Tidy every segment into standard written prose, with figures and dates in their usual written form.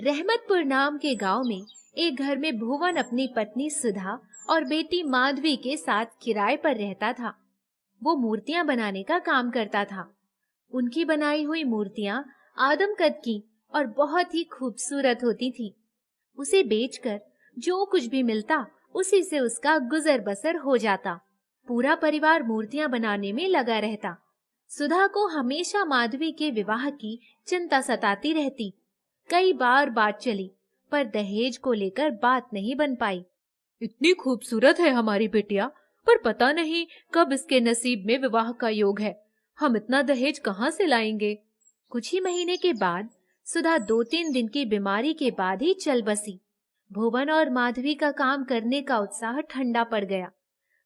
रहमतपुर नाम के गांव में एक घर में भुवन अपनी पत्नी सुधा और बेटी माधवी के साथ किराए पर रहता था। वो मूर्तियां बनाने का काम करता था। उनकी बनाई हुई मूर्तियां आदम कद की और बहुत ही खूबसूरत होती थी। उसे बेचकर जो कुछ भी मिलता उसी से उसका गुजर बसर हो जाता। पूरा परिवार मूर्तियां बनाने में लगा रहता। सुधा को हमेशा माधवी के विवाह की चिंता सताती रहती। कई बार बात चली पर दहेज को लेकर बात नहीं बन पाई। इतनी खूबसूरत है हमारी बिटिया, पर पता नहीं कब इसके नसीब में विवाह का योग है। हम इतना दहेज कहाँ से लाएंगे। कुछ ही महीने के बाद सुधा 2-3 दिन की बीमारी के बाद ही चल बसी। भुवन और माधवी का काम करने का उत्साह ठंडा पड़ गया।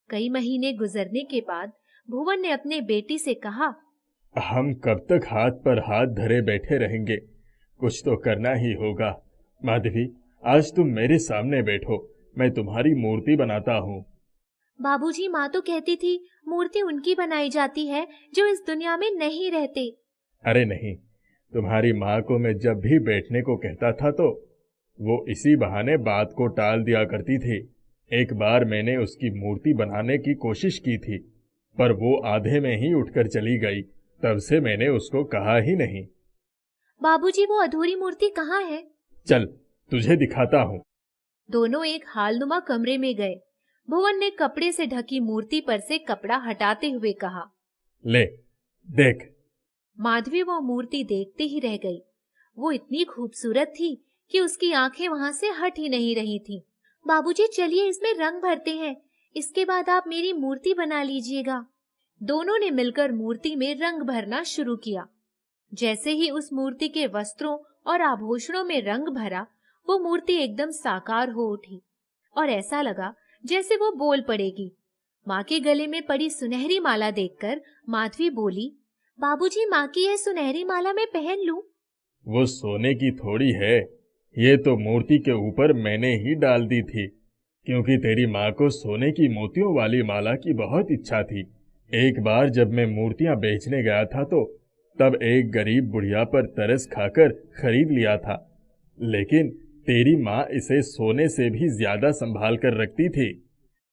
कई महीने गुजरने के बाद भुवन ने अपने बेटी से कहा, हम कब तक हाथ पर हाथ धरे बैठे रहेंगे? कुछ तो करना ही होगा। माधवी, आज तुम मेरे सामने बैठो, मैं तुम्हारी मूर्ति बनाता हूँ। बाबूजी, माँ तो कहती थी मूर्ति उनकी बनाई जाती है जो इस दुनिया में नहीं रहते। अरे नहीं, तुम्हारी माँ को मैं जब भी बैठने को कहता था तो वो इसी बहाने बात को टाल दिया करती थी। एक बार मैंने उसकी मूर्ति बनाने की कोशिश की थी, पर वो आधे में ही उठकर चली गई। तब से मैंने उसको कहा ही नहीं। बाबूजी, वो अधूरी मूर्ति कहाँ है? चल, तुझे दिखाता हूँ। दोनों एक हालनुमा कमरे में गए। भुवन ने कपड़े से ढकी मूर्ति पर से कपड़ा हटाते हुए कहा, ले देख। माधवी वो मूर्ति देखते ही रह गई। वो इतनी खूबसूरत थी कि उसकी आंखें वहां से हट ही नहीं रही थी। बाबूजी, चलिए इसमें रंग भरते हैं, इसके बाद आप मेरी मूर्ति बना लीजिएगा। दोनों ने मिलकर मूर्ति में रंग भरना शुरू किया। जैसे ही उस मूर्ति के वस्त्रों और आभूषणों में रंग भरा, वो मूर्ति एकदम साकार हो उठी और ऐसा लगा जैसे वो बोल पड़ेगी। माँ के गले में पड़ी सुनहरी माला देखकर माधवी बोली, बाबूजी, माँ की यह सुनहरी माला मैं पहन लूं? वो सोने की थोड़ी है, ये तो मूर्ति के ऊपर मैंने ही डाल दी थी, क्योंकि तेरी माँ को सोने की मोतियों वाली माला की बहुत इच्छा थी। एक बार जब मैं मूर्तियां बेचने गया था तो तब एक गरीब बुढ़िया पर तरस खाकर खरीद लिया था, लेकिन तेरी माँ इसे सोने से भी ज्यादा संभाल कर रखती थी।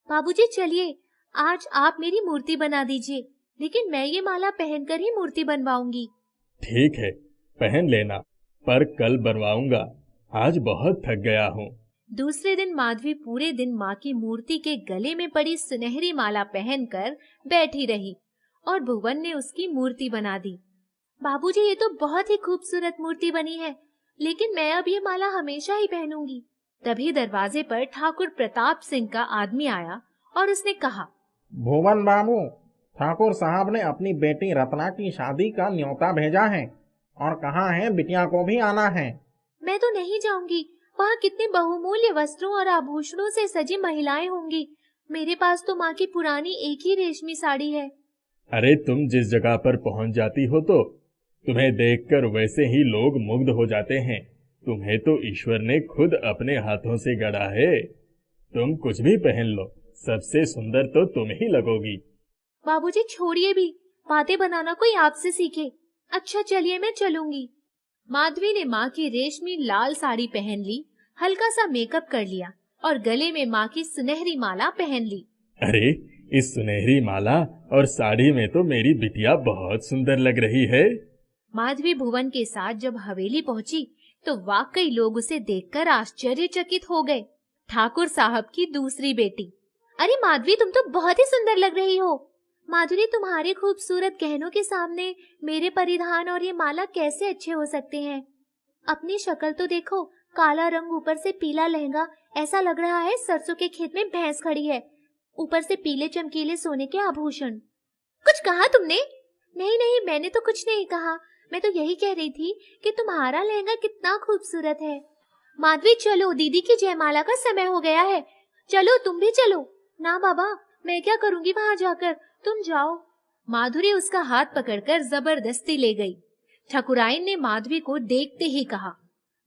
बाबूजी, चलिए आज आप मेरी मूर्ति बना दीजिए, लेकिन मैं ये माला पहनकर ही मूर्ति बनवाऊंगी। ठीक है, पहन लेना, पर कल बनवाऊंगा। आज बहुत थक गया हूँ। दूसरे दिन माधवी पूरे दिन माँ की मूर्ति के गले में पड़ी सुनहरी माला पहनकर बैठी रही और भुवन ने उसकी मूर्ति बना दी। बाबूजी, ये तो बहुत ही खूबसूरत मूर्ति बनी है, लेकिन मैं अब ये माला हमेशा ही पहनूंगी। तभी दरवाजे पर ठाकुर प्रताप सिंह का आदमी आया और उसने कहा, भुवन बाबू, ठाकुर साहब ने अपनी बेटी रत्ना की शादी का न्योता भेजा है और कहा है बिटिया को भी आना है। मैं तो नहीं जाऊंगी। वहाँ कितने बहुमूल्य वस्त्रों और आभूषणों से सजी महिलाएं होंगी। मेरे पास तो माँ की पुरानी एक ही रेशमी साड़ी है। अरे, तुम जिस जगह पर पहुँच जाती हो तो तुम्हें देखकर वैसे ही लोग मुग्ध हो जाते हैं। तुम्हें तो ईश्वर ने खुद अपने हाथों से गढ़ा है। तुम कुछ भी पहन लो, सबसे सुंदर तो तुम ही लगोगी। बाबूजी, छोड़िए भी, बातें बनाना कोई आपसे सीखे। अच्छा चलिए, मैं चलूंगी। माधवी ने माँ की रेशमी लाल साड़ी पहन ली, हल्का सा मेकअप कर लिया और गले में माँ की सुनहरी माला पहन ली। अरे, इस सुनहरी माला और साड़ी में तो मेरी बिटिया बहुत सुंदर लग रही है। माधवी भुवन के साथ जब हवेली पहुंची तो वाकई लोग उसे देखकर आश्चर्यचकित हो गए। ठाकुर साहब की दूसरी बेटी, अरे माधवी, तुम तो बहुत ही सुंदर लग रही हो। माधुरी, तुम्हारे खूबसूरत गहनों के सामने मेरे परिधान और ये माला कैसे अच्छे हो सकते हैं? अपनी शक्ल तो देखो, काला रंग, ऊपर से पीला लहंगा, ऐसा लग रहा है सरसों के खेत में भैंस खड़ी है। ऊपर से पीले चमकीले सोने के आभूषण। कुछ कहा तुमने? नहीं नहीं, मैंने तो कुछ नहीं कहा। मैं तो यही कह रही थी कि तुम्हारा लहंगा कितना खूबसूरत है। माधवी, चलो, दीदी की जयमाला का समय हो गया है। चलो, तुम भी चलो। ना बाबा, मैं क्या करूंगी वहां जाकर, तुम जाओ। माधुरी उसका हाथ पकड़कर जबरदस्ती ले गई। ठकुराइन ने माधवी को देखते ही कहा,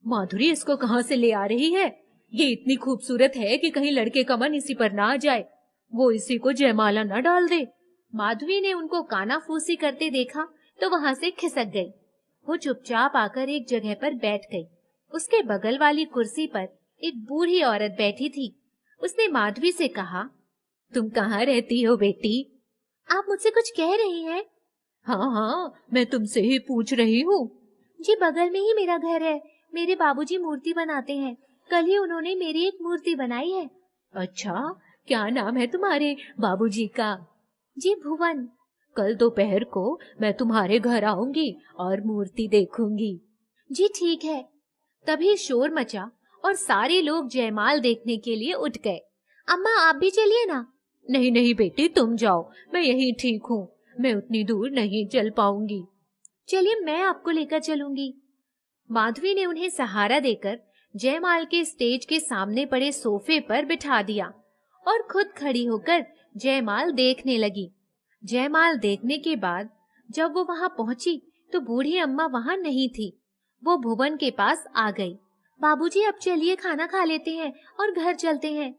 माधुरी, इसको कहाँ से ले आ रही है? ये इतनी खूबसूरत है कि कहीं लड़के का मन इसी पर ना आ जाए, वो इसी को जयमाला न डाल दे। माधवी ने उनको कानाफूसी करते देखा तो वहां से खिसक गई। वो चुपचाप आकर एक जगह पर बैठ गई उसके बगल वाली कुर्सी पर एक बूढ़ी औरत बैठी थी। उसने माधवी से कहा, तुम कहाँ रहती हो बेटी? आप मुझसे कुछ कह रही हैं? हाँ हाँ, मैं तुमसे ही पूछ रही हूँ। जी बगल में ही मेरा घर है। मेरे बाबूजी मूर्ति बनाते हैं। कल ही उन्होंने मेरी एक मूर्ति बनाई है। अच्छा, क्या नाम है तुम्हारे बाबूजी का? जी भुवन। कल दोपहर को मैं तुम्हारे घर आऊंगी और मूर्ति देखूंगी। जी ठीक है। तभी शोर मचा और सारे लोग जयमाल देखने के लिए उठ गए। अम्मा आप भी चलिए ना। नहीं नहीं बेटी, तुम जाओ, मैं यहीं ठीक हूँ। मैं उतनी दूर नहीं चल पाऊंगी। चलिए मैं आपको लेकर चलूंगी। माधवी ने उन्हें सहारा देकर जयमाल के स्टेज के सामने पड़े सोफे पर बिठा दिया और खुद खड़ी होकर जयमाल देखने लगी। जयमाल देखने के बाद जब वो वहां पहुंची तो बूढ़ी अम्मा वहां नहीं थी। वो भुवन के पास आ गई। बाबूजी अब चलिए खाना खा लेते हैं और घर चलते हैं।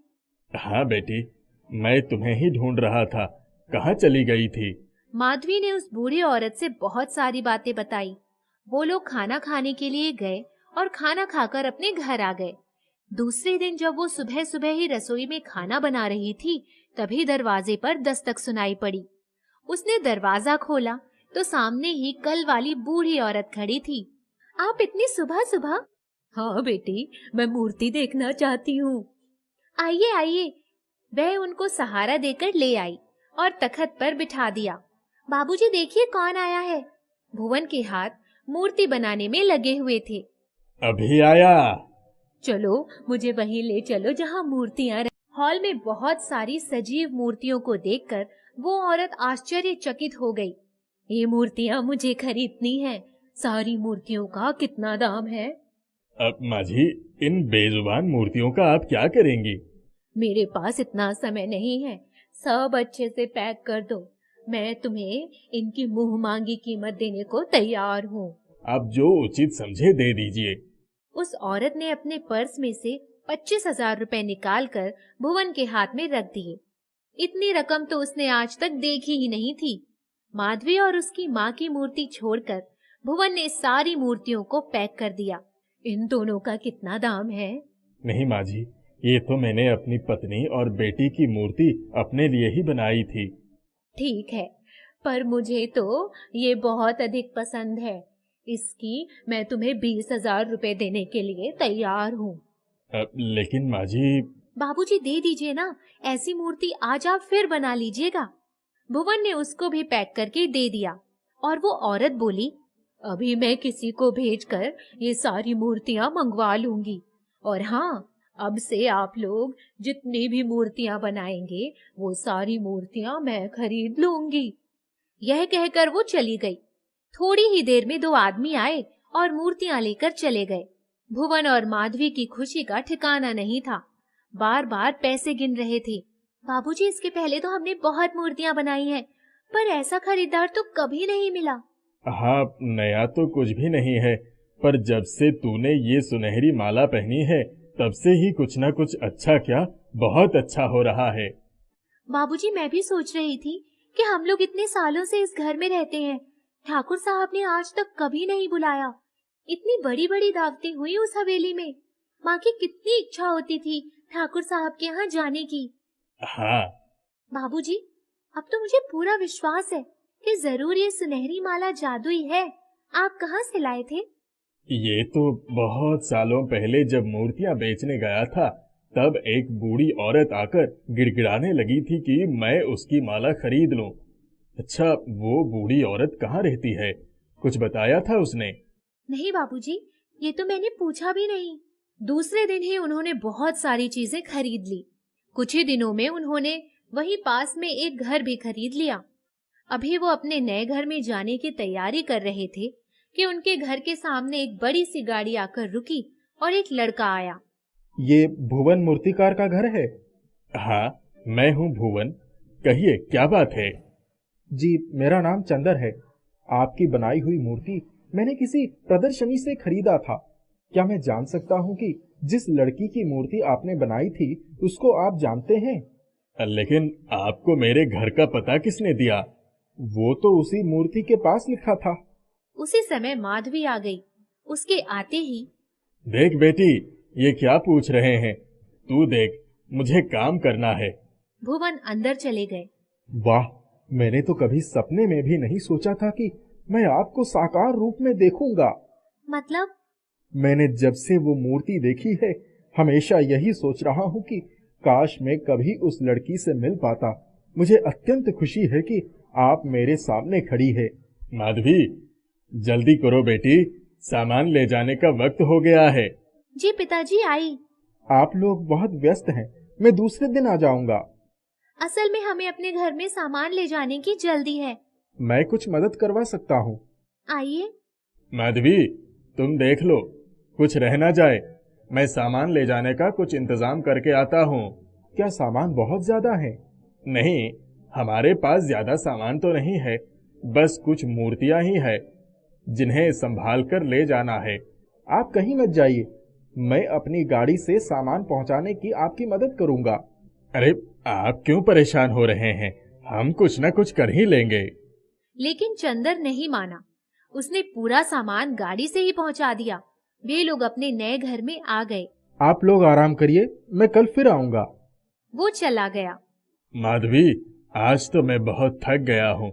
हाँ बेटी, मैं तुम्हें ही ढूंढ रहा था, कहाँ चली गई थी? माधवी ने उस बूढ़ी औरत से बहुत सारी बातें बताई। वो लोग खाना खाने के लिए गए और खाना खाकर अपने घर आ गए। दूसरे दिन जब वो सुबह सुबह ही रसोई में खाना बना रही थी, तभी दरवाजे पर दस्तक सुनाई पड़ी। उसने दरवाजा खोला तो सामने ही कल वाली बूढ़ी औरत खड़ी थी। आप इतनी सुबह सुबह? हाँ बेटी, मैं मूर्ति देखना चाहती हूँ। आइए आइए। वह उनको सहारा देकर ले आई और तखत पर बिठा दिया। बाबूजी देखिए कौन आया है। भुवन के हाथ मूर्ति बनाने में लगे हुए थे। अभी आया। चलो मुझे वहीं ले चलो जहाँ मूर्तियां हॉल में बहुत सारी सजीव मूर्तियों को देखकर वो औरत आश्चर्यचकित हो गई। ये मूर्तियां मुझे खरीदनी हैं। सारी मूर्तियों का कितना दाम है? अब माझी, इन बेजुबान मूर्तियों का आप क्या करेंगी? मेरे पास इतना समय नहीं है। सब अच्छे से पैक कर दो। मैं तुम्हें इनकी मुंह मांगी कीमत देने को तैयार हूँ। आप जो उचित समझे दे दीजिए। उस औरत ने अपने पर्स में से 25,000 रुपए निकालकर भुवन के हाथ में रख दिए। इतनी रकम तो उसने आज तक देखी ही नहीं थी। माधवी और उसकी माँ की मूर्ति छोड़कर भुवन ने सारी मूर्तियों को पैक कर दिया। इन दोनों का कितना दाम है? नहीं माझी, ये तो मैंने अपनी पत्नी और बेटी की मूर्ति अपने लिए ही बनाई थी। ठीक है, पर मुझे तो ये बहुत अधिक पसंद है। इसकी मैं तुम्हें 20,000 रुपए देने के लिए तैयार हूँ। लेकिन माझी। बाबूजी दे दीजिए ना, ऐसी मूर्ति आज आप फिर बना लीजिएगा। भुवन ने उसको भी पैक करके दे दिया और वो औरत बोली, अभी मैं किसी को भेजकर ये सारी मूर्तियां मंगवा लूंगी। और हाँ, अब से आप लोग जितनी भी मूर्तियां बनाएंगे वो सारी मूर्तियां मैं खरीद लूंगी। यह कहकर वो चली गई। थोड़ी ही देर में 2 आदमी आए और मूर्तियां लेकर चले गए। भुवन और माधवी की खुशी का ठिकाना नहीं था। बार बार पैसे गिन रहे थे। बाबूजी, इसके पहले तो हमने बहुत मूर्तियां बनाई हैं, पर ऐसा खरीदार तो कभी नहीं मिला। हाँ, नया तो कुछ भी नहीं है, पर जब से तूने ये सुनहरी माला पहनी है तब से ही कुछ न कुछ अच्छा क्या बहुत अच्छा हो रहा है। बाबूजी, मैं भी सोच रही थी कि हम लोग इतने सालों से इस घर में रहते हैं, ठाकुर साहब ने आज तक कभी नहीं बुलाया। इतनी बड़ी बड़ी दावतें हुई उस हवेली में। माँ की कितनी इच्छा होती थी ठाकुर साहब के यहाँ जाने की। हाँ बाबूजी, अब तो मुझे पूरा विश्वास है कि जरूर ये सुनहरी माला जादुई है। आप कहाँ से लाए थे? ये तो बहुत सालों पहले जब मूर्तियां बेचने गया था तब एक बूढ़ी औरत आकर गिड़गिड़ाने लगी थी कि मैं उसकी माला खरीद लूं। अच्छा, वो बूढ़ी औरत कहाँ रहती है? कुछ बताया था उसने? नहीं बाबूजी, ये तो मैंने पूछा भी नहीं। दूसरे दिन ही उन्होंने बहुत सारी चीजें खरीद ली। कुछ ही दिनों में उन्होंने वहीं पास में एक घर भी खरीद लिया। अभी वो अपने नए घर में जाने की तैयारी कर रहे थे कि उनके घर के सामने एक बड़ी सी गाड़ी आकर रुकी और एक लड़का आया। ये भुवन मूर्तिकार का घर है? हाँ, मैं हूँ भुवन। कहिए, क्या बात है? जी, मेरा नाम चंदर है। आपकी बनाई हुई मूर्ति मैंने किसी प्रदर्शनी से खरीदा था। क्या मैं जान सकता हूँ कि जिस लड़की की मूर्ति आपने बनाई थी उसको आप जानते हैं? लेकिन आपको मेरे घर का पता किसने दिया? वो तो उसी मूर्ति के पास लिखा था। उसी समय माधवी आ गई। उसके आते ही, देख बेटी, ये क्या पूछ रहे हैं? तू देख, मुझे काम करना है। भुवन अंदर चले गए। वाह, मैंने तो कभी सपने में भी नहीं सोचा था कि मैं आपको साकार रूप में देखूंगा। मतलब? मैंने जब से वो मूर्ति देखी है, हमेशा यही सोच रहा हूँ कि काश मैं कभी उस लड़की से मिल पाता। मुझे अत्यंत खुशी है कि आप मेरे सामने खड़ी है। माधवी, जल्दी करो बेटी, सामान ले जाने का वक्त हो गया है। जी पिताजी, आई। आप लोग बहुत व्यस्त हैं, मैं दूसरे दिन आ जाऊंगा। असल में हमें अपने घर में सामान ले जाने की जल्दी है। मैं कुछ मदद करवा सकता हूँ। आइए। माधवी, तुम देख लो, कुछ रह ना जाए। मैं सामान ले जाने का कुछ इंतजाम करके आता हूँ। क्या सामान बहुत ज्यादा है? नहीं, हमारे पास ज्यादा सामान तो नहीं है, बस कुछ मूर्तियां ही है जिन्हें संभाल कर ले जाना है। आप कहीं मत जाइए, मैं अपनी गाड़ी से सामान पहुंचाने की आपकी मदद करूंगा। अरे, आप क्यों परेशान हो रहे हैं? हम कुछ न कुछ कर ही लेंगे। लेकिन चंदर नहीं माना। उसने पूरा सामान गाड़ी से ही पहुंचा दिया। वे लोग अपने नए घर में आ गए। आप लोग आराम करिए, मैं कल फिर आऊंगा। वो चला गया। माधवी, आज तो मैं बहुत थक गया हूँ,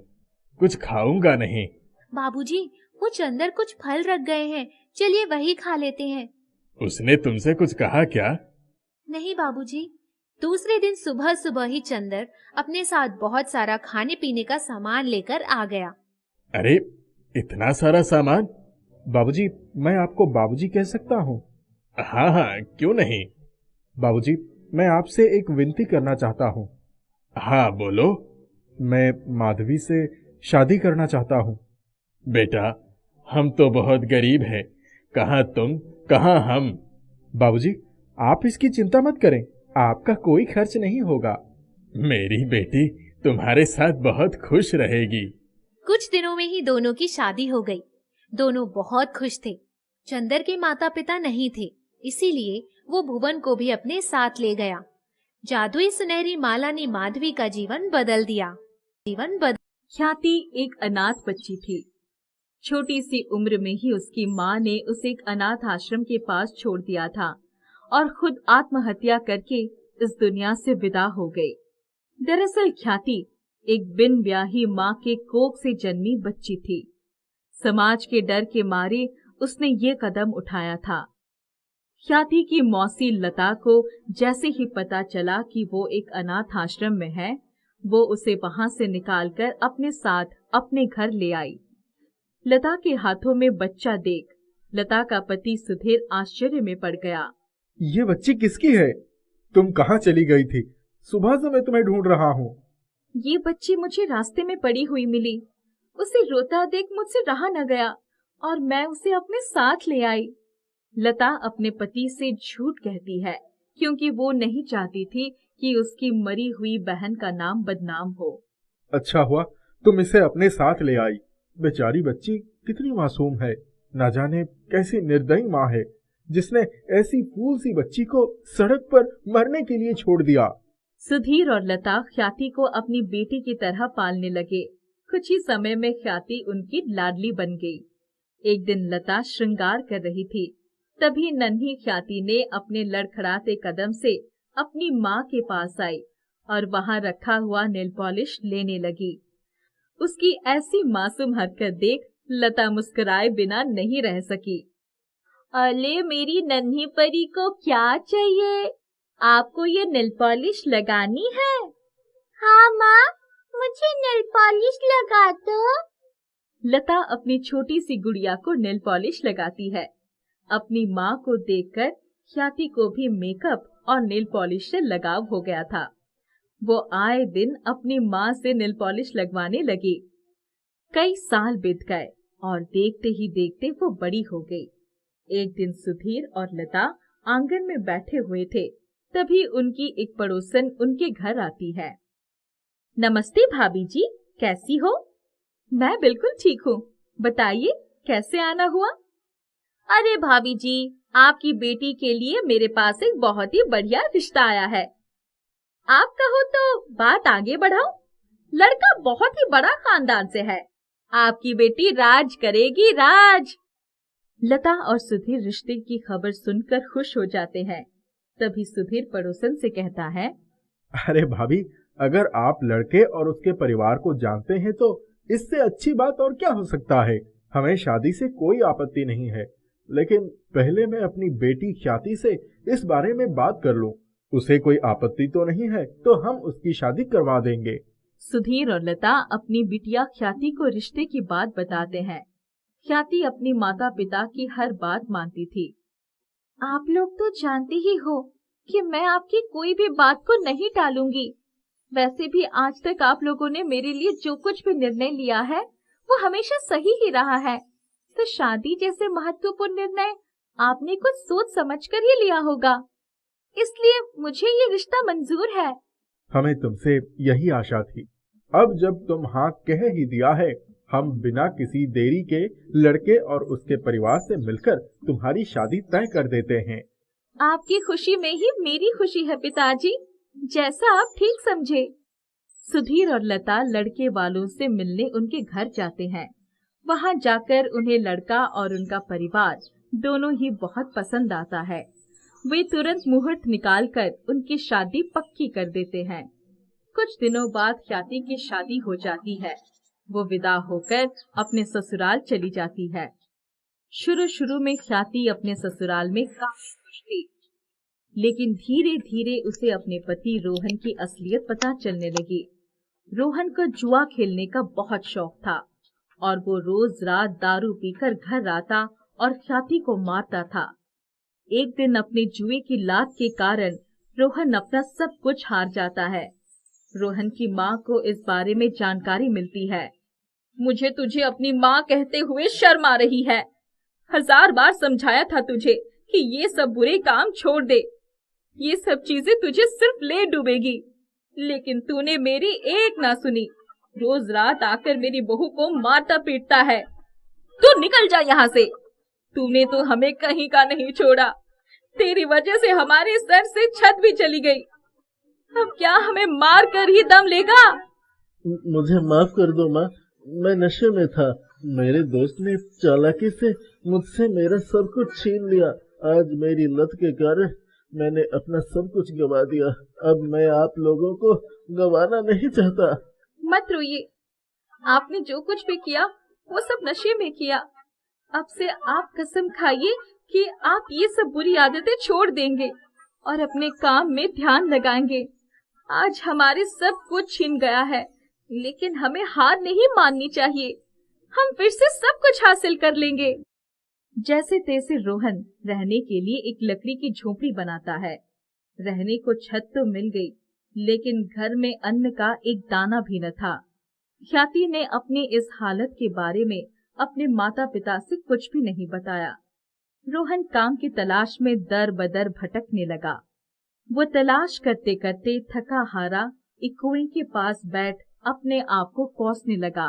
कुछ खाऊंगा नहीं। बाबूजी, वो चंदर कुछ फल रख गए हैं, चलिए वही खा लेते हैं। उसने तुमसे कुछ कहा क्या? नहीं बाबूजी। दूसरे दिन सुबह सुबह ही चंदर अपने साथ बहुत सारा खाने पीने का सामान लेकर आ गया। अरे, इतना सारा सामान? बाबूजी, मैं आपको बाबूजी कह सकता हूँ? हाँ हाँ, क्यों नहीं। बाबूजी, मैं आपसे एक विनती करना चाहता हूँ। हाँ, बोलो। मैं माधवी से शादी करना चाहता हूँ। बेटा, हम तो बहुत गरीब हैं, कहाँ तुम कहाँ हम। बाबूजी, आप इसकी चिंता मत करें, आपका कोई खर्च नहीं होगा। मेरी बेटी तुम्हारे साथ बहुत खुश रहेगी। कुछ दिनों में ही दोनों की शादी हो गई। दोनों बहुत खुश थे। चंदर के माता पिता नहीं थे, इसीलिए वो भुवन को भी अपने साथ ले गया। जादुई सुनहरी माला ने माधवी का जीवन बदल दिया। ख्याति एक अनाथ बच्ची थी। छोटी सी उम्र में ही उसकी माँ ने उसे एक अनाथ आश्रम के पास छोड़ दिया था और खुद आत्महत्या करके इस दुनिया से विदा हो गई। दरअसल ख्याति एक बिन ब्याही माँ के कोख से जन्मी बच्ची थी। समाज के डर के मारे उसने ये कदम उठाया था। ख्याति की मौसी लता को जैसे ही पता चला कि वो एक अनाथ आश्रम में है, वो उसे वहां से निकालकर अपने साथ अपने घर ले आई। लता के हाथों में बच्चा देख लता का पति सुधीर आश्चर्य में पड़ गया। ये बच्ची किसकी है? तुम कहाँ चली गई थी? सुबह से मैं तुम्हें ढूंढ रहा हूँ। ये बच्ची मुझे रास्ते में पड़ी हुई मिली। उसे रोता देख मुझसे रहा न गया और मैं उसे अपने साथ ले आई। लता अपने पति से झूठ कहती है क्योंकि वो नहीं चाहती थी कि उसकी मरी हुई बहन का नाम बदनाम हो। अच्छा हुआ तुम इसे अपने साथ ले आई। बेचारी बच्ची कितनी मासूम है, ना जाने कैसी निर्दयी माँ है जिसने ऐसी फूल सी बच्ची को सड़क पर मरने के लिए छोड़ दिया। सुधीर और लता ख्याति को अपनी बेटी की तरह पालने लगे। कुछ ही समय में ख्याति उनकी लाडली बन गई। एक दिन लता श्रृंगार कर रही थी, तभी नन्ही ख्याति ने अपने लड़खड़ाते कदम से अपनी माँ के पास आई और वहां रखा हुआ नेल पॉलिश लेने लगी। उसकी ऐसी मासूम हरकत देख लता मुस्कुराए बिना नहीं रह सकी। अले मेरी नन्ही परी को क्या चाहिए? आपको ये नेल पॉलिश लगानी है? हाँ माँ, मुझे नेल पॉलिश लगा दो। लता अपनी छोटी सी गुड़िया को नेल पॉलिश लगाती है। अपनी माँ को देखकर ख्याति को भी मेकअप और नेल पॉलिश से लगाव हो गया था। वो आए दिन अपनी माँ से नेल पॉलिश लगवाने लगी। कई साल बीत गए और देखते ही देखते वो बड़ी हो गई। एक दिन सुधीर और लता आंगन में बैठे हुए थे, तभी उनकी एक पड़ोसन उनके घर आती है। नमस्ते भाभी जी, कैसी हो? मैं बिल्कुल ठीक हूँ, बताइए कैसे आना हुआ? अरे भाभी जी, आपकी बेटी के लिए मेरे पास एक बहुत ही बढ़िया रिश्ता आया है। आप कहो तो बात आगे बढ़ाओ। लड़का बहुत ही बड़ा खानदान से है। आपकी बेटी राज करेगी, राज। लता और सुधीर रिश्ते की खबर सुनकर खुश हो जाते हैं। तभी सुधीर पड़ोसन से कहता है, अरे भाभी, अगर आप लड़के और उसके परिवार को जानते हैं तो इससे अच्छी बात और क्या हो सकता है। हमें शादी से कोई आपत्ति नहीं है, लेकिन पहले मैं अपनी बेटी ख्याति से इस बारे में बात कर लूं। उसे कोई आपत्ति तो नहीं है तो हम उसकी शादी करवा देंगे। सुधीर और लता अपनी बिटिया ख्याति को रिश्ते की बात बताते हैं। ख्याति अपनी माता पिता की हर बात मानती थी। आप लोग तो जानते ही हो कि मैं आपकी कोई भी बात को नहीं टालूंगी। वैसे भी आज तक आप लोगों ने मेरे लिए जो कुछ भी निर्णय लिया है वो हमेशा सही ही रहा है। तो शादी जैसे महत्वपूर्ण निर्णय आपने कुछ सोच समझकर ही लिया होगा, इसलिए मुझे ये रिश्ता मंजूर है। हमें तुमसे यही आशा थी। अब जब तुम हाँ कह ही दिया है, हम बिना किसी देरी के लड़के और उसके परिवार से मिलकर तुम्हारी शादी तय कर देते हैं। आपकी खुशी में ही मेरी खुशी है पिताजी, जैसा आप ठीक समझे। सुधीर और लता लड़के वालों से मिलने उनके घर जाते हैं। वहां जाकर उन्हें लड़का और उनका परिवार दोनों ही बहुत पसंद आता है। वे तुरंत मुहूर्त निकालकर उनकी शादी पक्की कर देते हैं। कुछ दिनों बाद ख्याति की शादी हो जाती है। वो विदा होकर अपने ससुराल चली जाती है। शुरू में ख्याति अपने ससुराल में काफी खुश थी, लेकिन धीरे धीरे उसे अपने पति रोहन की असलियत पता चलने लगी। रोहन को जुआ खेलने का बहुत शौक था और वो रोज रात दारू पीकर घर आता और ख्याति को मारता था। एक दिन अपने जुए की लात के कारण रोहन अपना सब कुछ हार जाता है। रोहन की माँ को इस बारे में जानकारी मिलती है। मुझे तुझे अपनी माँ कहते हुए शर्म आ रही है। 1000 बार समझाया था तुझे कि ये सब बुरे काम छोड़ दे, ये सब चीजें तुझे सिर्फ ले डूबेगी, लेकिन तूने मेरी एक ना सुनी। रोज रात आकर मेरी बहू को मारता पीटता है। तू निकल जा यहाँ से। तूने तो हमें कहीं का नहीं छोड़ा। तेरी वजह से हमारे सर से छत भी चली गई। अब क्या हमें मार कर ही दम लेगा? मुझे माफ कर दो माँ, मैं नशे में था। मेरे दोस्त ने चालाकी से मुझसे मेरा सब कुछ छीन लिया। आज मेरी लत के कारण मैंने अपना सब कुछ गवा दिया। अब मैं आप लोगों को गवाना नहीं चाहता। मत रोइए, आपने जो कुछ भी किया वो सब नशे में किया। अब से आप कसम खाइए कि आप ये सब बुरी आदतें छोड़ देंगे और अपने काम में ध्यान लगाएंगे। आज हमारे सब कुछ छिन गया है, लेकिन हमें हार नहीं माननी चाहिए। हम फिर से सब कुछ हासिल कर लेंगे। जैसे तैसे रोहन रहने के लिए एक लकड़ी की झोपड़ी बनाता है। रहने को छत तो मिल गई, लेकिन घर में अन्न का एक दाना भी न था। ख्याति ने अपनी इस हालत के बारे में अपने माता पिता से कुछ भी नहीं बताया। रोहन काम की तलाश में दर बदर भटकने लगा। वो तलाश करते करते थका हारा एक कुएं के पास बैठ अपने आप को कोसने लगा।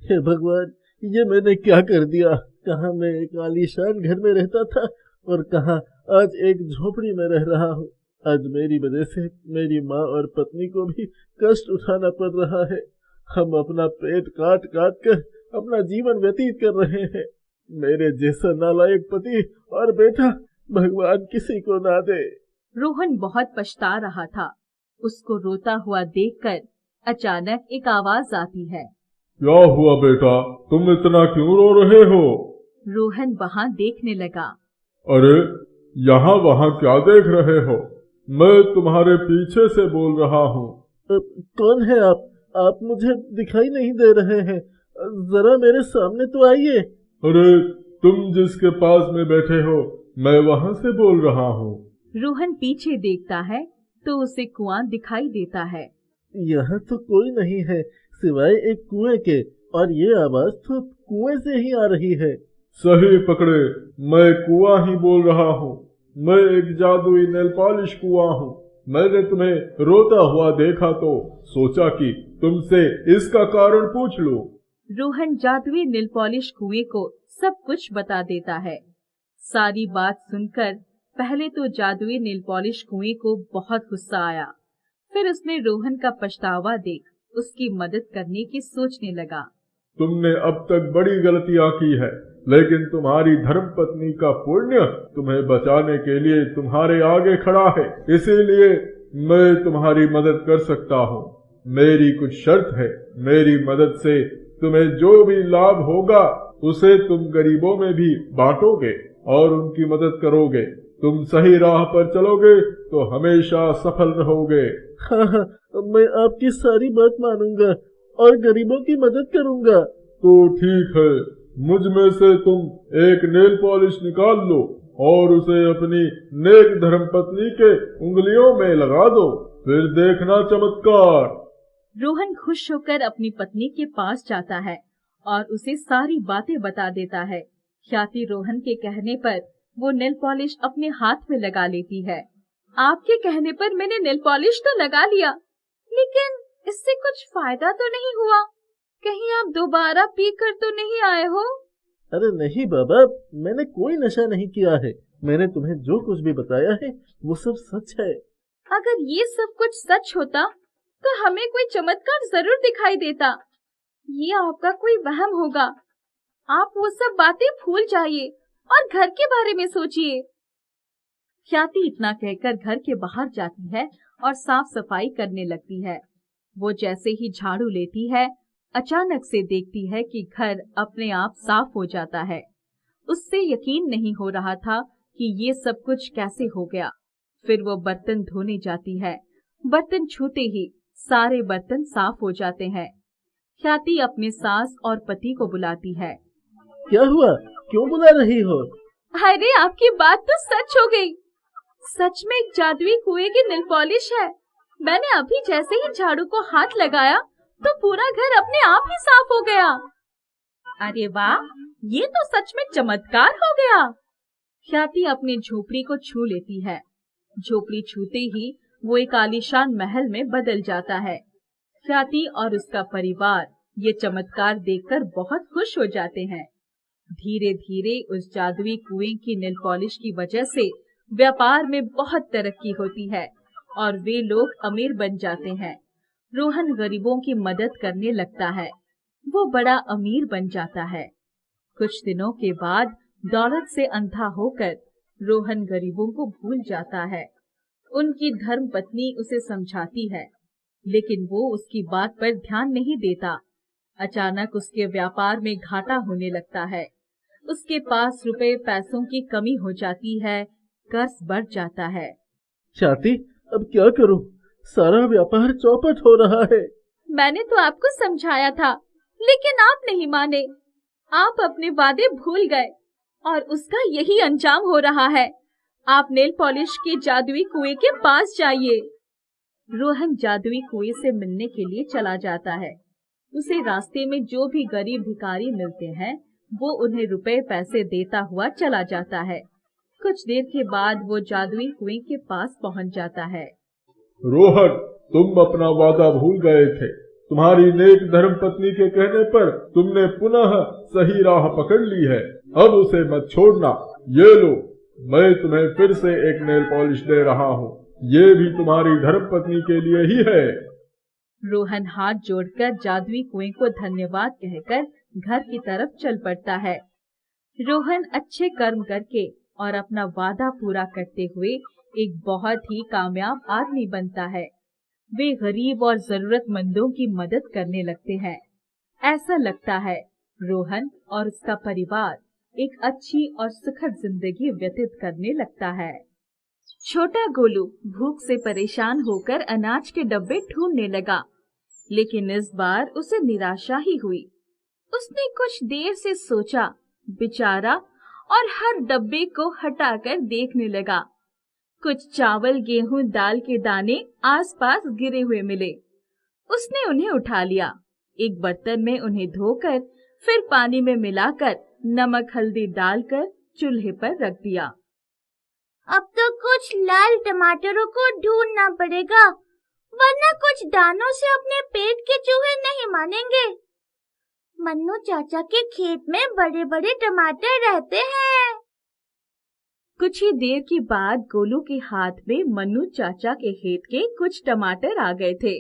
हे भगवान, ये मैंने क्या कर दिया? कहाँ मैं एक आलीशान घर में रहता था और कहाँ आज एक झोपड़ी में रह रहा हूँ। आज मेरी वजह से मेरी माँ और पत्नी को भी कष्ट उठाना पड़ रहा है। हम अपना पेट काट काट कर अपना जीवन व्यतीत कर रहे हैं। मेरे जैसा नालायक पति और बेटा भगवान किसी को ना दे। रोहन बहुत पछता रहा था। उसको रोता हुआ देखकर अचानक एक आवाज आती है। क्या हुआ बेटा, तुम इतना क्यों रो रहे हो? रोहन वहाँ देखने लगा। अरे यहाँ वहाँ क्या देख रहे हो? मैं तुम्हारे पीछे से बोल रहा हूँ। कौन है आप? आप मुझे दिखाई नहीं दे रहे हैं। जरा मेरे सामने तो आइए। अरे तुम जिसके पास में बैठे हो, मैं वहाँ से बोल रहा हूँ। रोहन पीछे देखता है तो उसे कुआं दिखाई देता है। यहाँ तो कोई नहीं है सिवाय एक कुएं के, और ये आवाज तो कुएं से ही आ रही है। सही पकड़े, मैं कुआं ही बोल रहा हूँ। मैं एक जादुई नेल पॉलिश कुआं हूँ। मैंने तुम्हें रोता हुआ देखा तो सोचा कि तुमसे इसका कारण पूछ लूं। रोहन जादुई नेल पॉलिश कुएं को सब कुछ बता देता है। सारी बात सुनकर पहले तो जादुई नेल पॉलिश कुएं को बहुत गुस्सा आया। फिर उसने रोहन का पछतावा देख उसकी मदद करने की सोचने लगा। तुमने अब तक बड़ी गलतियां की है। लेकिन तुम्हारी धर्मपत्नी का पुण्य तुम्हें बचाने के लिए तुम्हारे आगे खड़ा है, इसीलिए मैं तुम्हारी मदद कर सकता हूँ। मेरी कुछ शर्त है, मेरी मदद से तुम्हें जो भी लाभ होगा उसे तुम गरीबों में भी बांटोगे और उनकी मदद करोगे। तुम सही राह पर चलोगे तो हमेशा सफल रहोगे। हाँ हाँ, मैं आपकी सारी बात मानूंगा और गरीबों की मदद करूंगा। तो ठीक है, मुझ में से तुम एक नेल पॉलिश निकाल लो और उसे अपनी नेक धर्मपत्नी के उंगलियों में लगा दो, फिर देखना चमत्कार। रोहन खुश होकर अपनी पत्नी के पास जाता है और उसे सारी बातें बता देता है। ख्याति रोहन के कहने पर वो नेल पॉलिश अपने हाथ में लगा लेती है। आपके कहने पर मैंने नेल पॉलिश तो लगा लिया, लेकिन इससे कुछ फायदा तो नहीं हुआ। कहीं आप दोबारा पी कर तो नहीं आए हो? अरे नहीं बाबा, मैंने कोई नशा नहीं किया है। मैंने तुम्हें जो कुछ भी बताया है वो सब सच है। अगर ये सब कुछ सच होता तो हमें कोई चमत्कार जरूर दिखाई देता। ये आपका कोई वहम होगा। आप वो सब बातें भूल जाइए और घर के बारे में सोचिए। ख्याति इतना कहकर घर के बाहर जाती है और साफ सफाई करने लगती है। वो जैसे ही झाड़ू लेती है, अचानक से देखती है कि घर अपने आप साफ हो जाता है। उससे यकीन नहीं हो रहा था कि ये सब कुछ कैसे हो गया। फिर वो बर्तन धोने जाती है। बर्तन छूते ही सारे बर्तन साफ हो जाते हैं। ख्याति अपने सास और पति को बुलाती है। क्या हुआ, क्यों बुला रही हो? अरे आपकी बात तो सच हो गई। सच में एक जादुई कुएं की नेल पॉलिश है। मैंने अभी जैसे ही झाड़ू को हाथ लगाया तो पूरा घर अपने आप ही साफ हो गया। अरे वाह, ये तो सच में चमत्कार हो गया। ख्याति अपनी झोपड़ी को छू लेती है। झोपड़ी छूते ही वो एक आलीशान महल में बदल जाता है। ख्याति और उसका परिवार ये चमत्कार देखकर बहुत खुश हो जाते हैं। धीरे धीरे उस जादुई कुएं की नेल पॉलिश की वजह से व्यापार में बहुत तरक्की होती है और वे लोग अमीर बन जाते हैं। रोहन गरीबों की मदद करने लगता है। वो बड़ा अमीर बन जाता है। कुछ दिनों के बाद दौलत से अंधा होकर रोहन गरीबों को भूल जाता है। उनकी धर्मपत्नी उसे समझाती है, लेकिन वो उसकी बात पर ध्यान नहीं देता। अचानक उसके व्यापार में घाटा होने लगता है। उसके पास रुपए पैसों की कमी हो जाती है, कर्ज बढ़ जाता है। ख्याति, अब क्या करूं? सारा व्यापार चौपट हो रहा है। मैंने तो आपको समझाया था, लेकिन आप नहीं माने। आप अपने वादे भूल गए और उसका यही अंजाम हो रहा है। आप नेल पॉलिश के जादुई कुएं के पास जाइए। रोहन जादुई कुएं से मिलने के लिए चला जाता है। उसे रास्ते में जो भी गरीब भिखारी मिलते हैं, वो उन्हें रुपए पैसे देता हुआ चला जाता है। कुछ देर के बाद वो जादुई कुएं के पास पहुंच जाता है। रोहन, तुम अपना वादा भूल गए थे। तुम्हारी नेक धर्मपत्नी के कहने पर तुमने पुनः सही राह पकड़ ली है। अब उसे मत छोड़ना। ये लो, मैं तुम्हें फिर से एक नेल पॉलिश दे रहा हूँ। ये भी तुम्हारी धर्मपत्नी के लिए ही है। रोहन हाथ जोड़कर जादुई कुएं को धन्यवाद कहकर घर की तरफ चल पड़ता है। रोहन अच्छे कर्म करके और अपना वादा पूरा करते हुए एक बहुत ही कामयाब आदमी बनता है। वे गरीब और जरूरतमंदों की मदद करने लगते हैं। ऐसा लगता है रोहन और उसका परिवार एक अच्छी और सुखद जिंदगी व्यतीत करने लगता है। छोटा गोलू भूख से परेशान होकर अनाज के डब्बे ढूंढने लगा, लेकिन इस बार उसे निराशा ही हुई। उसने कुछ देर से सोचा, बेचारा, और हर डब्बे को हटाकर देखने लगा। कुछ चावल, गेहूं, दाल के दाने आसपास गिरे हुए मिले। उसने उन्हें उठा लिया। एक बर्तन में उन्हें धोकर फिर पानी में मिलाकर नमक हल्दी डालकर चूल्हे पर रख दिया। अब तो कुछ लाल टमाटरों को ढूंढना पड़ेगा, वरना कुछ दानों से अपने पेट के चूहे नहीं मानेंगे। मन्नू चाचा के खेत में बड़े बड़े टमाटर रहते हैं। कुछ ही देर के बाद गोलू के हाथ में मन्नू चाचा के खेत के कुछ टमाटर आ गए थे।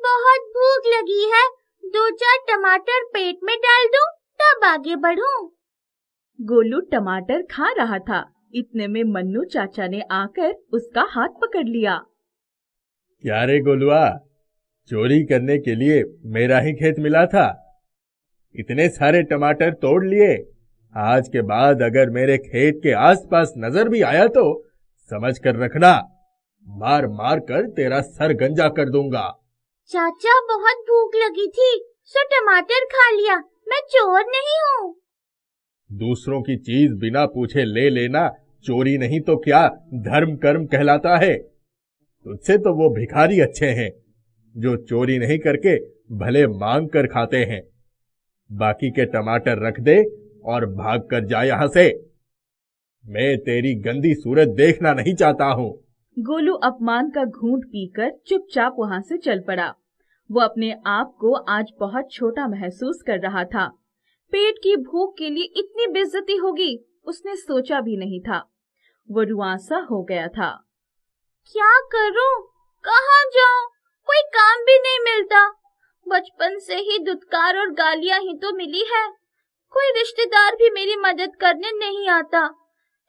बहुत भूख लगी है, 2-4 टमाटर पेट में डाल दूं तब आगे बढ़ूं। गोलू टमाटर खा रहा था। इतने में मन्नू चाचा ने आकर उसका हाथ पकड़ लिया। क्या रे गोलुआ, चोरी करने के लिए मेरा ही खेत मिला था? इतने सारे टमाटर तोड़ लिए। आज के बाद अगर मेरे खेत के आसपास नजर भी आया तो समझ कर रखना, मार मार कर तेरा सर गंजा कर दूंगा। चाचा बहुत भूख लगी थी सो टमाटर खा लिया, मैं चोर नहीं हूँ। दूसरों की चीज बिना पूछे ले लेना चोरी नहीं तो क्या धर्म कर्म कहलाता है। तुझसे तो वो भिखारी अच्छे हैं जो चोरी नहीं करके भले मांग कर खाते हैं। बाकी के टमाटर रख दे और भाग कर जा यहां से। मैं तेरी गंदी सूरत देखना नहीं चाहता हूँ। गोलू अपमान का घूंट पीकर चुपचाप वहां से चल पड़ा। वो अपने आप को आज बहुत छोटा महसूस कर रहा था। पेट की भूख के लिए इतनी बेइज्जती होगी उसने सोचा भी नहीं था। वो रुआंसा हो गया था। क्या करूं, कहाँ जाऊं, कोई काम भी नहीं मिलता। बचपन से ही धुतकार और गालियां ही तो मिली है। कोई रिश्तेदार भी मेरी मदद करने नहीं आता।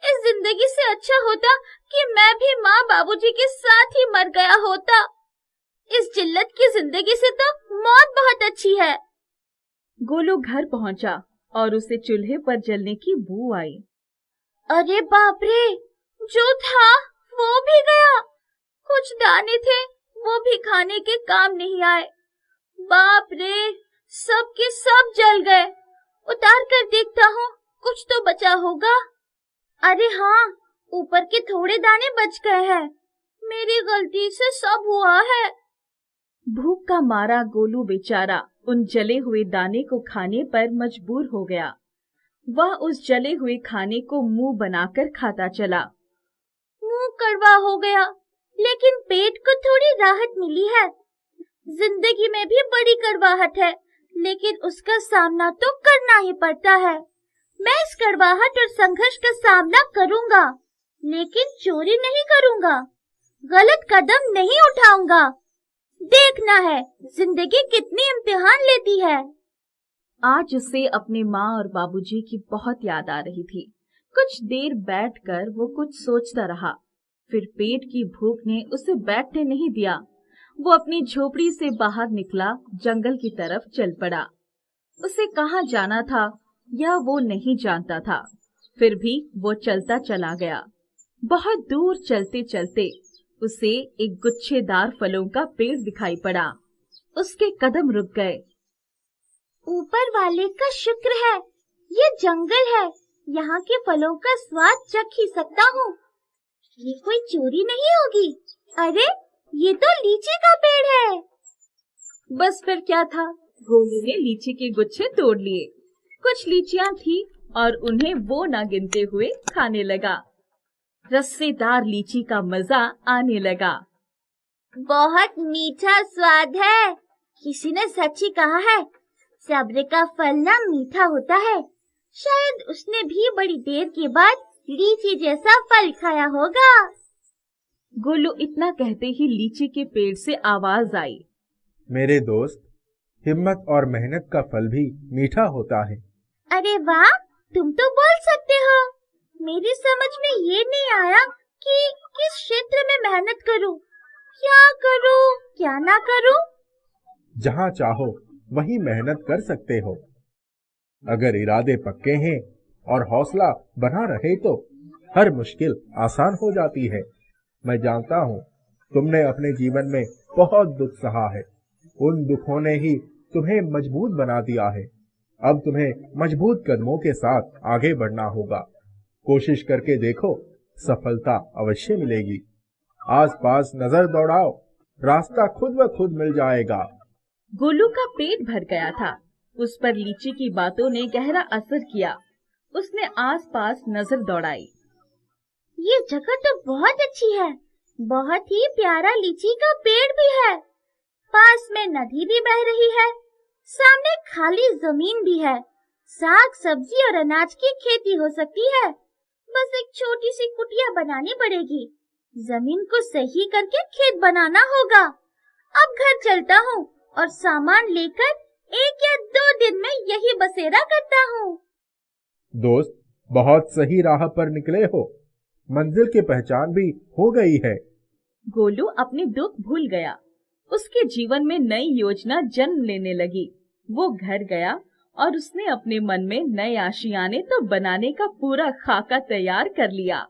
इस जिंदगी से अच्छा होता कि मैं भी माँ बाबूजी के साथ ही मर गया होता। इस जिल्लत की जिंदगी से तो मौत बहुत अच्छी है। गोलू घर पहुंचा और उसे चूल्हे पर जलने की बू आई। अरे बाप रे, जो था वो भी गया। कुछ दाने थे वो भी खाने के काम नहीं आए। बाप रे, सब के सब जल गए। उतार कर देखता हूँ कुछ तो बचा होगा। अरे हाँ, ऊपर के थोड़े दाने बच गए हैं। मेरी गलती से सब हुआ है। भूख का मारा गोलू बेचारा उन जले हुए दाने को खाने पर मजबूर हो गया। वह उस जले हुए खाने को मुंह बनाकर खाता चला। मुंह कड़वा हो गया, लेकिन पेट को थोड़ी राहत मिली है। जिंदगी में भी बड़ी कड़वाहट है, लेकिन उसका सामना तो करना ही पड़ता है। मैं इस कड़वाहट और संघर्ष का सामना करूंगा, लेकिन चोरी नहीं करूंगा, गलत कदम नहीं उठाऊंगा। देखना है जिंदगी कितनी इम्तिहान लेती है। आज उसे अपने माँ और बाबूजी की बहुत याद आ रही थी। कुछ देर बैठकर वो कुछ सोचता रहा। फिर पेट की भूख ने उसे बैठने नहीं दिया। वो अपनी झोपड़ी से बाहर निकला, जंगल की तरफ चल पड़ा। उसे कहाँ जाना था यह वो नहीं जानता था, फिर भी वो चलता चला गया। बहुत दूर चलते चलते उसे एक गुच्छेदार फलों का पेड़ दिखाई पड़ा। उसके कदम रुक गए। ऊपर वाले का शुक्र है, ये जंगल है, यहाँ के फलों का स्वाद चख ही सकता हूँ। ये कोई चोरी नहीं होगी। अरे, ये तो लीची का पेड़ है। बस फिर क्या था, गोलू ने लीची के गुच्छे तोड़ लिए। कुछ लीचियां थी और उन्हें वो ना गिनते हुए खाने लगा। रस्सेदार लीची का मजा आने लगा। बहुत मीठा स्वाद है। किसी ने सच ही कहा है, सब्र का फल ना मीठा होता है। शायद उसने भी बड़ी देर के बाद लीची जैसा फल खाया होगा। गोलू इतना कहते ही लीची के पेड़ से आवाज आई। मेरे दोस्त, हिम्मत और मेहनत का फल भी मीठा होता है। अरे वाह, तुम तो बोल सकते हो। मेरी समझ में ये नहीं आया कि किस क्षेत्र में मेहनत करूं, क्या करूं, क्या ना करूं। जहाँ चाहो वहीं मेहनत कर सकते हो। अगर इरादे पक्के हैं और हौसला बना रहे तो हर मुश्किल आसान हो जाती है। मैं जानता हूँ तुमने अपने जीवन में बहुत दुख सहा है। उन दुखों ने ही तुम्हें मजबूत बना दिया है। अब तुम्हें मजबूत कदमों के साथ आगे बढ़ना होगा। कोशिश करके देखो, सफलता अवश्य मिलेगी। आसपास नजर दौड़ाओ, रास्ता खुद ब खुद मिल जाएगा। गोलू का पेट भर गया था। उस पर लीची की बातों ने गहरा असर किया। उसने आसपास नजर दौड़ाई। ये जगह तो बहुत अच्छी है। बहुत ही प्यारा लीची का पेड़ भी है। पास में नदी भी बह रही है। सामने खाली जमीन भी है। साग सब्जी और अनाज की खेती हो सकती है। बस एक छोटी सी कुटिया बनानी पड़ेगी। जमीन को सही करके खेत बनाना होगा। अब घर चलता हूँ और सामान लेकर 1 या 2 दिन में यही बसेरा करता हूँ। दोस्त, बहुत सही राह पर निकले हो। मंजिल की पहचान भी हो गई है। गोलू अपने दुख भूल गया। उसके जीवन में नई योजना जन्म लेने लगी। वो घर गया और उसने अपने मन में नए आशियाने तो बनाने का पूरा खाका तैयार कर लिया।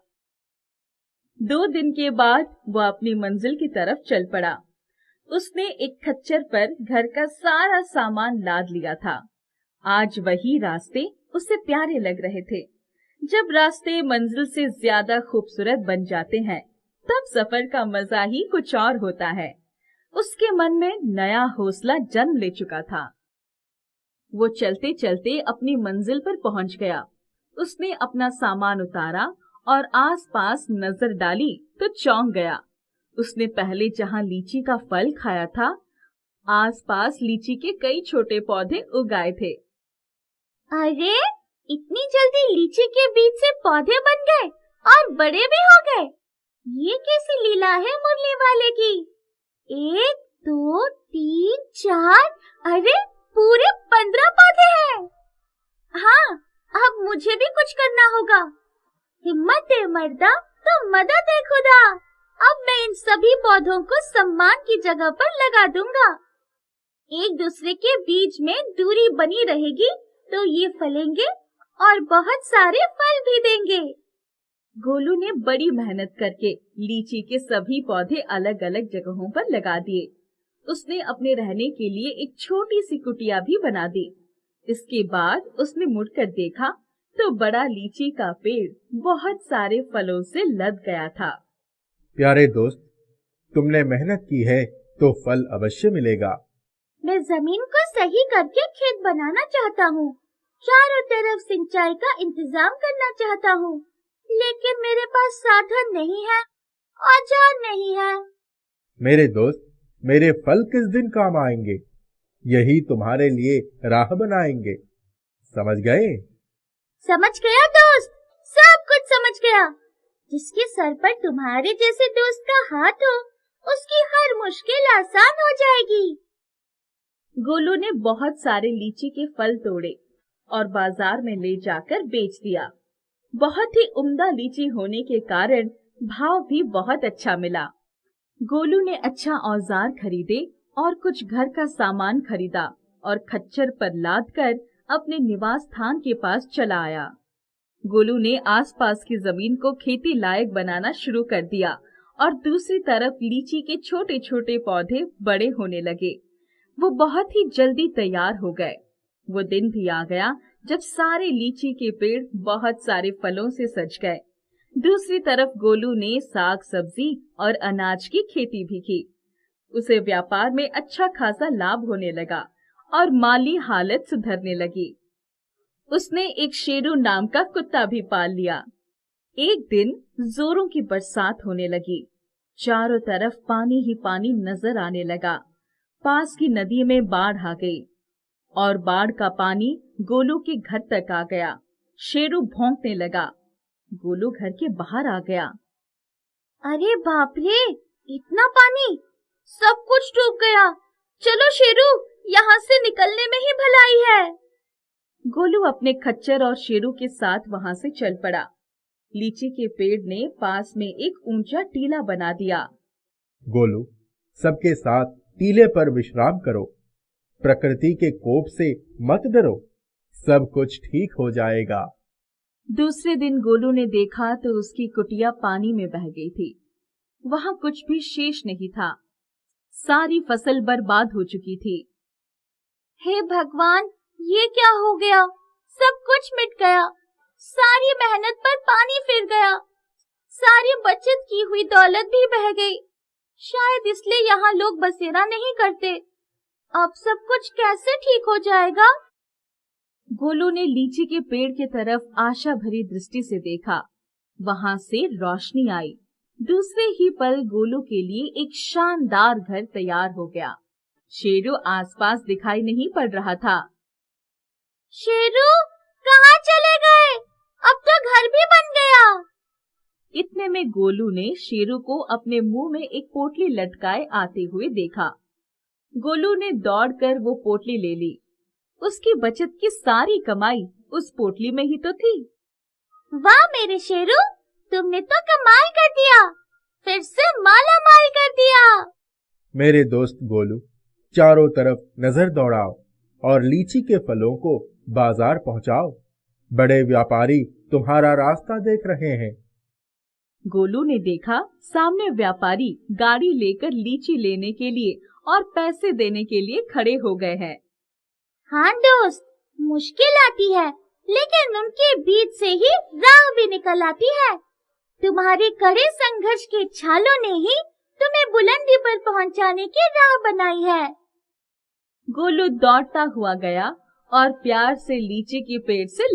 2 दिन के बाद वह अपनी मंजिल की तरफ चल पड़ा। उसने एक खच्चर पर घर का सारा सामान लाद लिया था। आज वही रास्ते उसे प्यारे लग रहे थे। जब रास्ते मंजिल से ज्यादा खूबसूरत बन जाते हैं, तब सफर का मजा ही कुछ और होता है। उसके मन में नया हौसला जन्म ले चुका था। वो चलते चलते अपनी मंजिल पर पहुंच गया। उसने अपना सामान उतारा और आसपास नजर डाली तो चौंक गया। उसने पहले जहां लीची का फल खाया था, आसपास लीची के कई छोटे पौधे उगाए थे। अरे, इतनी जल्दी लीची के बीज से पौधे बन गए और बड़े भी हो गए। ये कैसी लीला है मुरली वाले की। 1 2 3 4, अरे पूरे 15 पौधे हैं। हाँ, अब मुझे भी कुछ करना होगा। हिम्मत है मर्दा तो मदद है खुदा। अब मैं इन सभी पौधों को सम्मान की जगह पर लगा दूंगा। एक दूसरे के बीच में दूरी बनी रहेगी तो ये फलेंगे और बहुत सारे फल भी देंगे। गोलू ने बड़ी मेहनत करके लीची के सभी पौधे अलग अलग जगहों पर लगा दिए। उसने अपने रहने के लिए एक छोटी सी कुटिया भी बना दी। इसके बाद उसने मुड़कर देखा तो बड़ा लीची का पेड़ बहुत सारे फलों से लद गया था। प्यारे दोस्त, तुमने मेहनत की है तो फल अवश्य मिलेगा। मैं जमीन को सही करके खेत बनाना चाहता हूँ। चारों तरफ सिंचाई का इंतजाम करना चाहता हूँ, लेकिन मेरे पास साधन नहीं है, औजार नहीं है। मेरे दोस्त, मेरे फल किस दिन काम आएंगे? यही तुम्हारे लिए राह बनाएंगे। समझ गए? समझ गया दोस्त, सब कुछ समझ गया। जिसके सर पर तुम्हारे जैसे दोस्त का हाथ हो, उसकी हर मुश्किल आसान हो जाएगी। गोलू ने बहुत सारे लीची के फल तोड़े और बाजार में ले जाकर बेच दिया। बहुत ही उम्दा लीची होने के कारण भाव भी बहुत अच्छा मिला। गोलू ने अच्छा औजार खरीदे और कुछ घर का सामान खरीदा और खच्चर पर लादकर अपने निवास स्थान के पास चला आया। गोलू ने आसपास की जमीन को खेती लायक बनाना शुरू कर दिया और दूसरी तरफ लीची के छोटे छोटे पौधे बड़े होने लगे। वो बहुत ही जल्दी तैयार हो गए। वो दिन भी आ गया जब सारे लीची के पेड़ बहुत सारे फलों से सज गए। दूसरी तरफ गोलू ने साग सब्जी और अनाज की खेती भी की। उसे व्यापार में अच्छा खासा लाभ होने लगा और माली हालत सुधरने लगी। उसने एक शेरू नाम का कुत्ता भी पाल लिया। एक दिन जोरों की बरसात होने लगी। चारों तरफ पानी ही पानी नजर आने लगा। पास की नदी में बाढ़ आ गई और बाढ़ का पानी गोलू के घर तक आ गया। शेरू भौंकने लगा। गोलू घर के बाहर आ गया। अरे बाप रे, इतना पानी! सब कुछ डूब गया। चलो शेरू, यहाँ से निकलने में ही भलाई है। गोलू अपने खच्चर और शेरू के साथ वहां से चल पड़ा। लीची के पेड़ ने पास में एक ऊंचा टीला बना दिया। गोलू, सबके साथ टीले पर विश्राम करो। प्रकृति के कोप से मत डरो, सब कुछ ठीक हो जाएगा। दूसरे दिन गोलू ने देखा तो उसकी कुटिया पानी में बह गई थी। वहां कुछ भी शेष नहीं था। सारी फसल बर्बाद हो चुकी थी। हे भगवान, ये क्या हो गया? सब कुछ मिट गया। सारी मेहनत पर पानी फिर गया। सारी बचत की हुई दौलत भी बह गई। शायद इसलिए यहाँ लोग बसेरा नहीं करते। अब सब कुछ कैसे ठीक हो जाएगा? गोलू ने लीची के पेड़ की तरफ आशा भरी दृष्टि से देखा। वहां से रोशनी आई। दूसरे ही पल गोलू के लिए एक शानदार घर तैयार हो गया। शेरू आसपास दिखाई नहीं पड़ रहा था। शेरू, कहाँ चले गए? अब तो घर भी बन गया। इतने में गोलू ने शेरू को अपने मुंह में एक पोटली लटकाए आते हुए देखा। गोलू ने दौड़कर वो पोटली ले ली उसकी बचत की सारी कमाई उस पोटली में ही तो थी। वाह मेरे शेरू, तुमने तो कमाल कर दिया, फिर से माला माल कर दिया। मेरे दोस्त गोलू, चारों तरफ नजर दौड़ाओ और लीची के फलों को बाजार पहुंचाओ। बड़े व्यापारी तुम्हारा रास्ता देख रहे हैं। गोलू ने देखा सामने व्यापारी गाड़ी लेकर लीची लेने के लिए और पैसे देने के लिए खड़े हो गए हैं। हाँ दोस्त, मुश्किल आती है लेकिन उनके बीच से ही राह भी निकल आती है। तुम्हारे कड़े संघर्ष के छालों ने ही तुम्हें बुलंदी पर पहुंचाने की राह बनाई है। गोलू दौड़ता हुआ गया और प्यार से लीची के पेड़ से